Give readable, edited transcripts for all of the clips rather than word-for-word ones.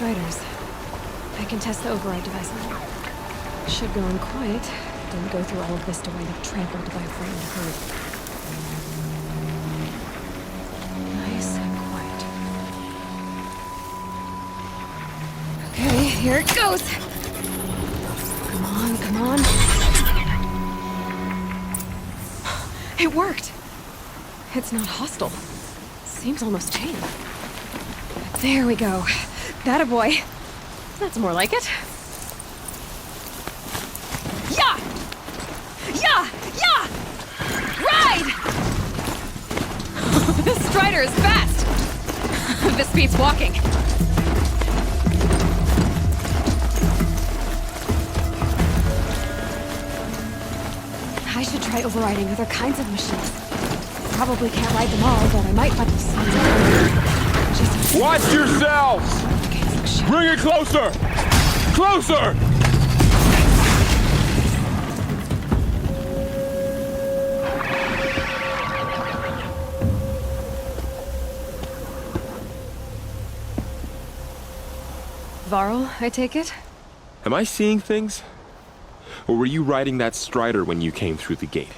Striders. I can test the override device on them. Should go in quiet. Didn't go through all of this to wind up trampled by a frightened herd. Nice and quiet. Okay, here it goes! Come on, come on. It worked! It's not hostile. Seems almost tame. There we go. That a boy. That's more like it. Yeah! Yeah! Yeah! Ride! This Strider is fast! This beats walking. I should try overriding other kinds of machines. Probably can't ride them all, but I might find some. Just watch yourselves! Bring it closer! Closer! Varl, I take it? Am I seeing things? Or were you riding that Strider when you came through the gate?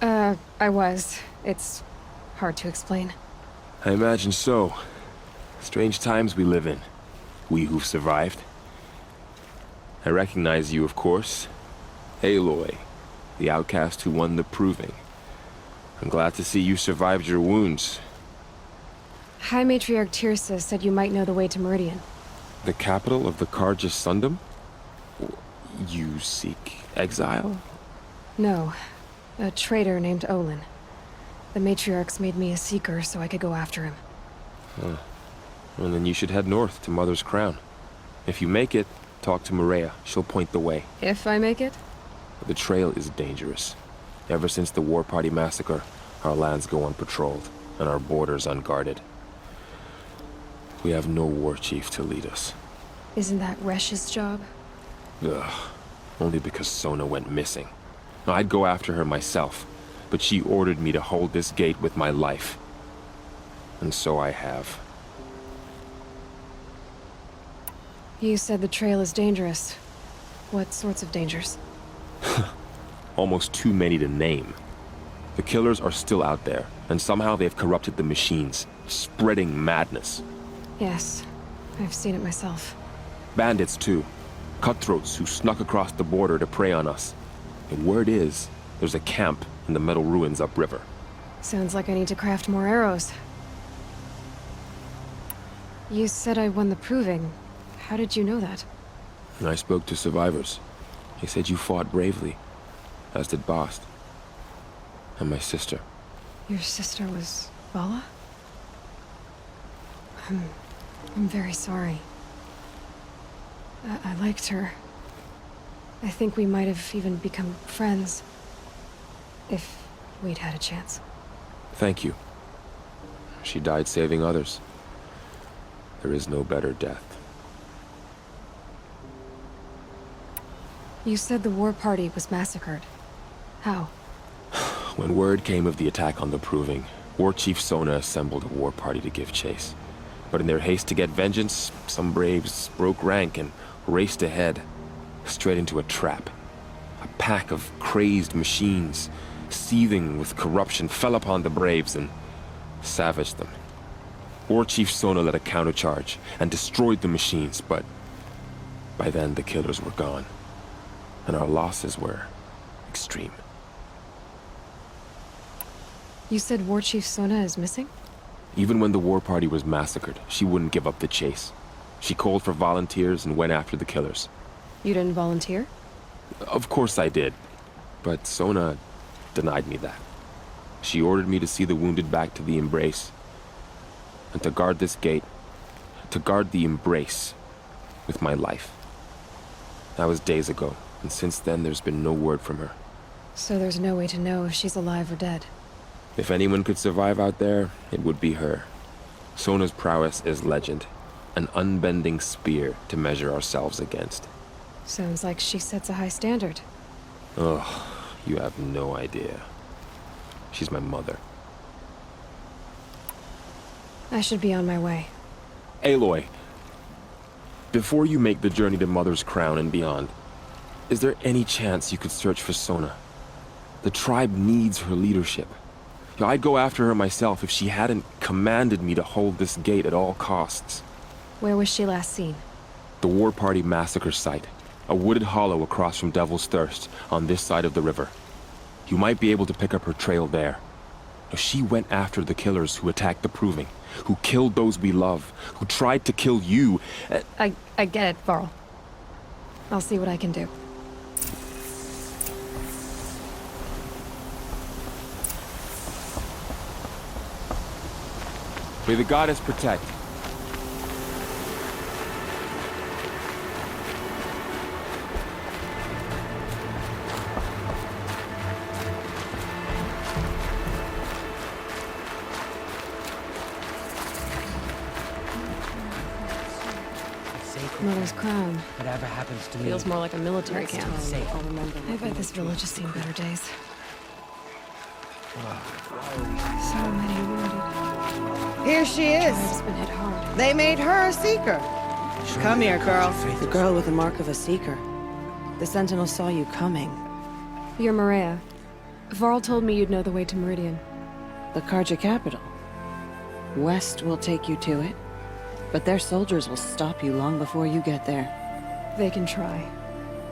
I was. It's hard to explain. I imagine so. Strange times we live in. We who've survived. I recognize you, of course. Aloy, the outcast who won the proving. I'm glad to see you survived your wounds. High Matriarch Tirsa said you might know the way to Meridian. The capital of the Carja Sundom? You seek exile? No. A traitor named Olin. The Matriarchs made me a seeker so I could go after him. Well, then you should head north to Mother's Crown. If you make it, talk to Maria. She'll point the way. If I make it? The trail is dangerous. Ever since the War Party massacre, our lands go unpatrolled, and our borders unguarded. We have no war chief to lead us. Isn't that Resh's job? Ugh. Only because Sona went missing. I'd go after her myself, but she ordered me to hold this gate with my life. And so I have. You said the trail is dangerous. What sorts of dangers? Almost too many to name. The killers are still out there, and somehow they've corrupted the machines, spreading madness. Yes, I've seen it myself. Bandits, too. Cutthroats who snuck across the border to prey on us. And word is, there's a camp in the metal ruins upriver. Sounds like I need to craft more arrows. You said I won the proving. How did you know that? I spoke to survivors. They said you fought bravely, as did Bast. And my sister. Your sister was Vala? I'm very sorry. I liked her. I think we might have even become friends. If we'd had a chance. Thank you. She died saving others. There is no better death. You said the war party was massacred. How? When word came of the attack on the Proving, War Chief Sona assembled a war party to give chase. But in their haste to get vengeance, some braves broke rank and raced ahead, straight into a trap. A pack of crazed machines, seething with corruption, fell upon the braves and savaged them. War Chief Sona led a countercharge and destroyed the machines, but by then the killers were gone, and our losses were extreme. You said War Chief Sona is missing? Even when the war party was massacred, she wouldn't give up the chase. She called for volunteers and went after the killers. You didn't volunteer? Of course I did, but Sona denied me that. She ordered me to see the wounded back to the Embrace, and to guard this gate, to guard the Embrace with my life. That was days ago, and since then there's been no word from her. So there's no way to know if she's alive or dead. If anyone could survive out there, it would be her. Sona's prowess is legend, an unbending spear to measure ourselves against. Sounds like she sets a high standard. Ugh, you have no idea. She's my mother. I should be on my way. Aloy, Before you make the journey to Mother's Crown and beyond, is there any chance you could search for Sona? The tribe needs her leadership. I'd go after her myself if she hadn't commanded me to hold this gate at all costs. Where was she last seen? The War Party massacre site. A wooded hollow across from Devil's Thirst, on this side of the river. You might be able to pick up her trail there. She went after the killers who attacked the Proving, who killed those we love, who tried to kill you. I get it, Varl. I'll see what I can do. May the goddess protect. Mother's Crown. Whatever happens to me Feels more like a military camp. safe. I'll remember. I bet this village has seen better days. So many wounded. Here she is. Tribe's been hit hard. They made her a seeker. Come here, girl. The girl with the mark of a seeker. The Sentinel saw you coming. You're Maria. Varl told me you'd know the way to Meridian. The Karja capital. West will take you to it, but their soldiers will stop you long before you get there. They can try.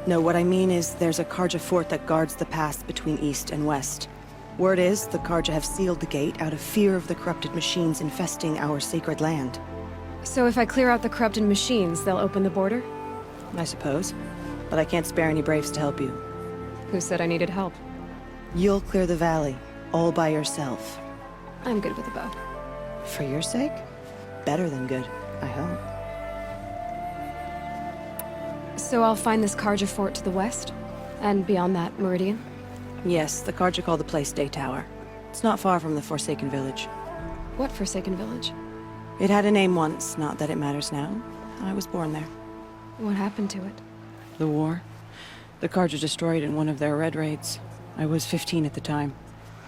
No, what I mean is there's a Karja fort that guards the pass between East and West. Word is, the Karja have sealed the gate out of fear of the corrupted machines infesting our sacred land. So if I clear out the corrupted machines, they'll open the border? I suppose. But I can't spare any braves to help you. Who said I needed help? You'll clear the valley, all by yourself. I'm good with a bow. For your sake? Better than good, I hope. So I'll find this Karja fort to the west? And beyond that, Meridian? Yes, the Karja call the place Day Tower. It's not far from the Forsaken Village. What Forsaken Village? It had a name once, not that it matters now. I was born there. What happened to it? The war. The Karja destroyed in one of their red raids. I was 15 at the time.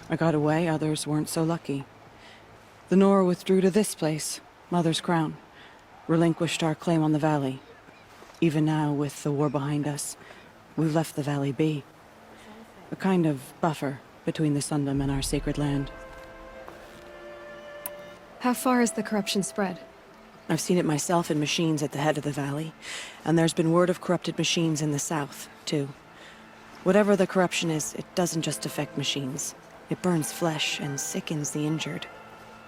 I got away, others weren't so lucky. The Nora withdrew to this place, Mother's Crown. Relinquished our claim on the valley. Even now, with the war behind us, we've left the valley be. A kind of buffer between the Sundom and our sacred land. How far has the corruption spread? I've seen it myself in machines at the head of the valley, and there's been word of corrupted machines in the south, too. Whatever the corruption is, it doesn't just affect machines. It burns flesh and sickens the injured.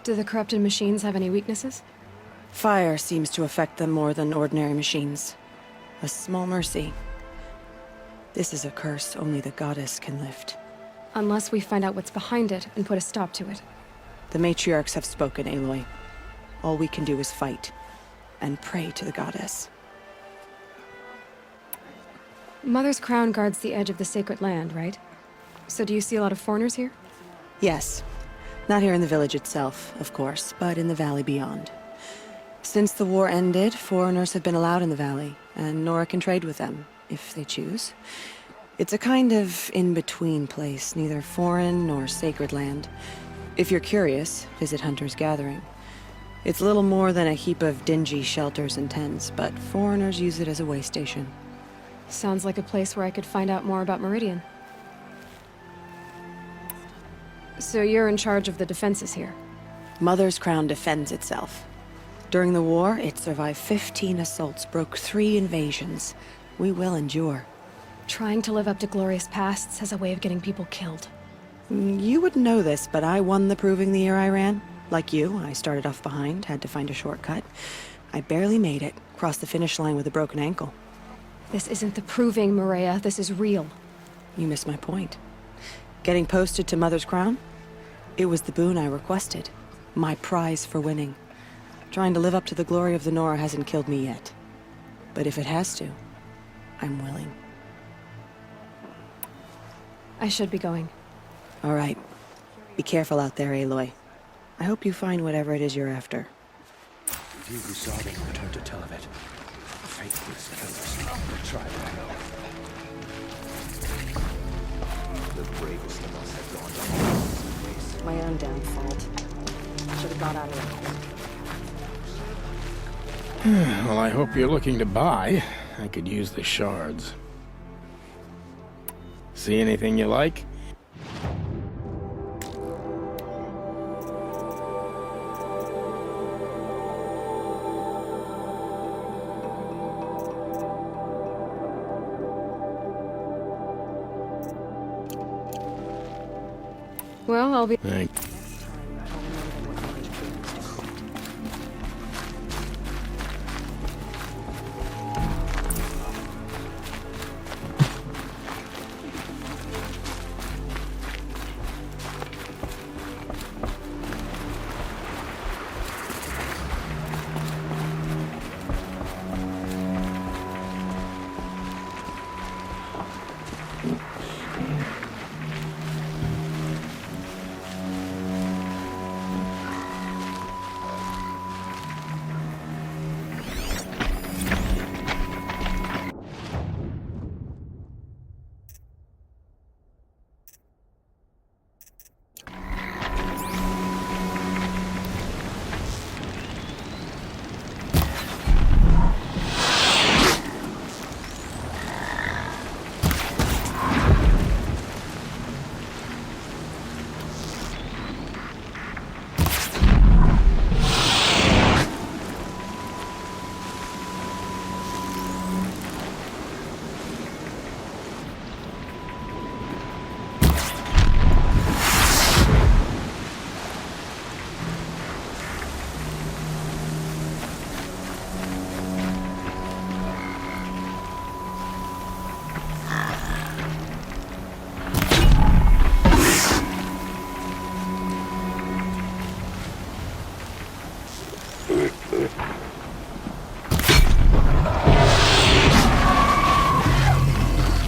Do the corrupted machines have any weaknesses? Fire seems to affect them more than ordinary machines. A small mercy. This is a curse only the goddess can lift. Unless we find out what's behind it and put a stop to it. The matriarchs have spoken, Aloy. All we can do is fight, and pray to the goddess. Mother's Crown guards the edge of the sacred land, right? So do you see a lot of foreigners here? Yes. Not here in the village itself, of course, but in the valley beyond. Since the war ended, foreigners have been allowed in the valley, and Nora can trade with them, if they choose. It's a kind of in-between place, neither foreign nor sacred land. If you're curious, visit Hunter's Gathering. It's little more than a heap of dingy shelters and tents, but foreigners use it as a way station. Sounds like a place where I could find out more about Meridian. So you're in charge of the defenses here? Mother's Crown defends itself. During the war, it survived 15 assaults, broke 3 invasions. We will endure. Trying to live up to glorious pasts has a way of getting people killed. You wouldn't know this, but I won the Proving the year I ran. Like you, I started off behind, had to find a shortcut. I barely made it, crossed the finish line with a broken ankle. This isn't the Proving, Maria. This is real. You missed my point. Getting posted to Mother's Crown? It was the boon I requested. My prize for winning. Trying to live up to the glory of the Nora hasn't killed me yet. But if it has to, I'm willing. I should be going. All right. Be careful out there, Aloy. I hope you find whatever it is you're after. Few who saw them returned to tell of it. Faithless killers. Try to know. The bravest of us have gone down this place. My own damn fault. Should have got out of it. Well, I hope you're looking to buy. I could use the shards. See anything you like? Well, I'll be... Thank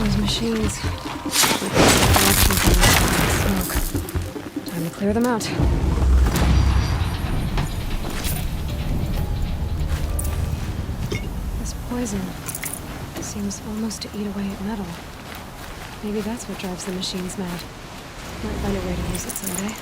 Those machines. Smoke. Time to clear them out. This poison seems almost to eat away at metal. Maybe that's what drives the machines mad. Might find a way to use it someday.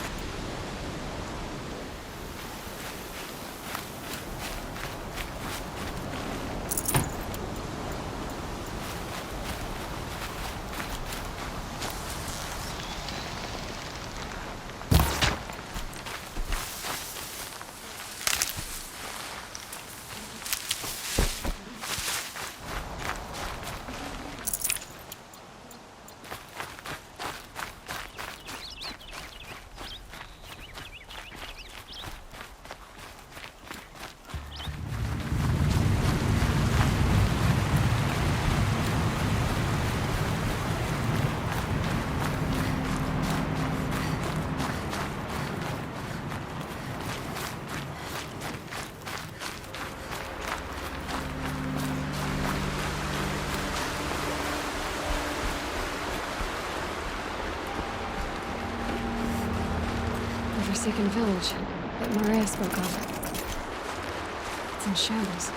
Forsaken village that Maria spoke of. It's in shambles.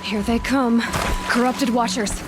Here they come. Corrupted Watchers.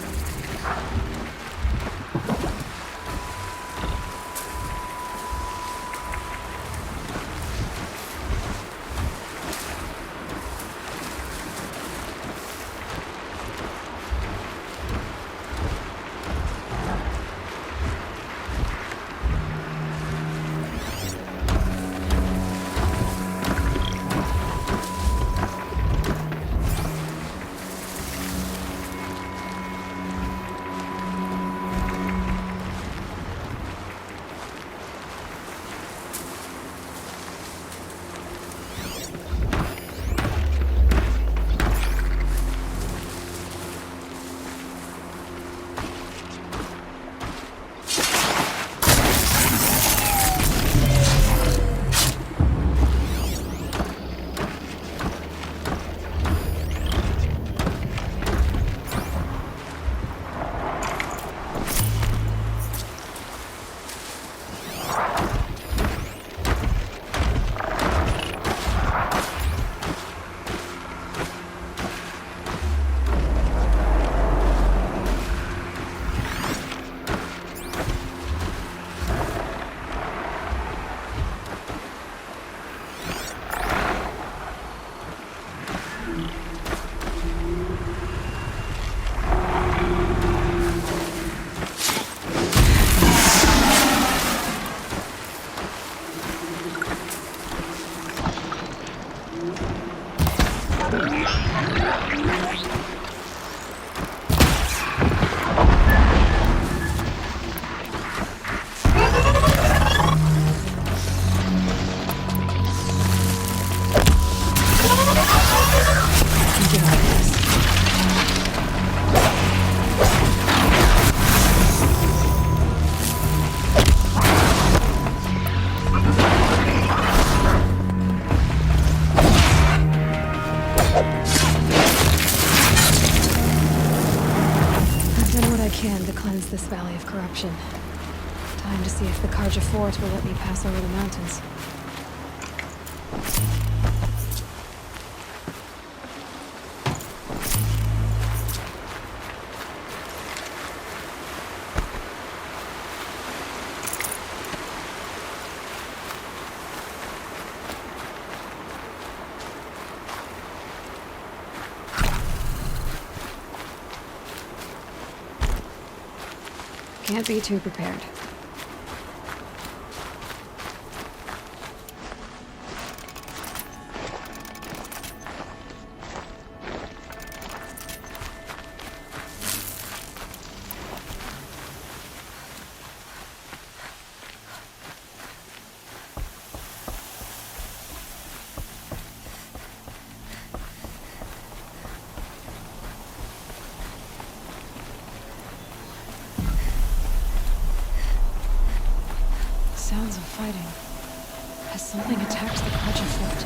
I can to cleanse this valley of corruption. Time to see if the Carja Fort will let me pass over the mountains. Can't be too prepared. Sounds of fighting. Has something attacked the Carja Fort?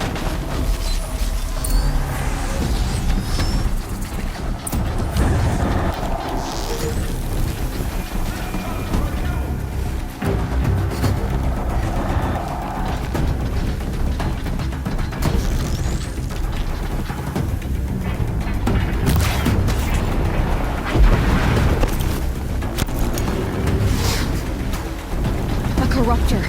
Corruptor.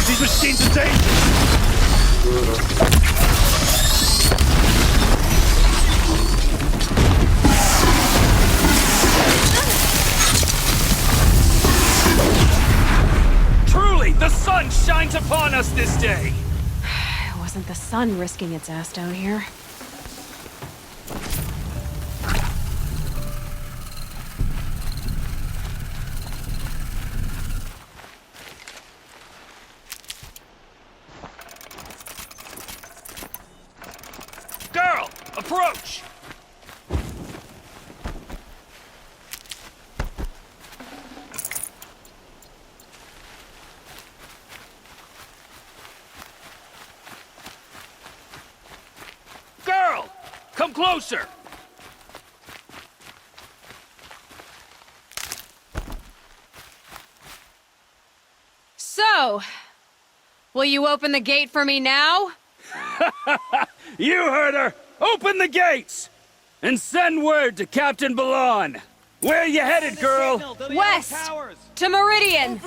These machines are dangerous! Truly, the sun shines upon us this day! It wasn't the sun risking its ass down here. Girl, approach! Girl, come closer! So, will you open the gate for me now? You heard her! Open the gates! And send word to Captain Balan! Where you headed, girl? West! To Meridian!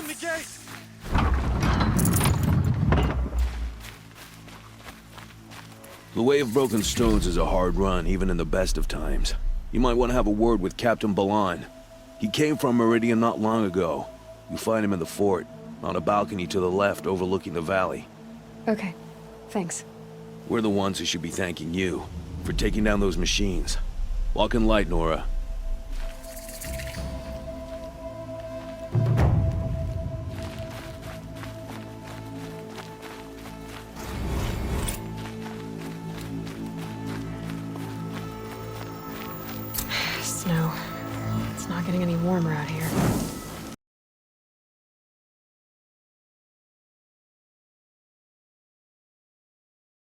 The Way of Broken Stones is a hard run, even in the best of times. You might want to have a word with Captain Balan. He came from Meridian not long ago. You'll find him in the fort, on a balcony to the left overlooking the valley. Okay, thanks. We're the ones who should be thanking you for taking down those machines. Walk in light, Nora. Snow. It's not getting any warmer out here.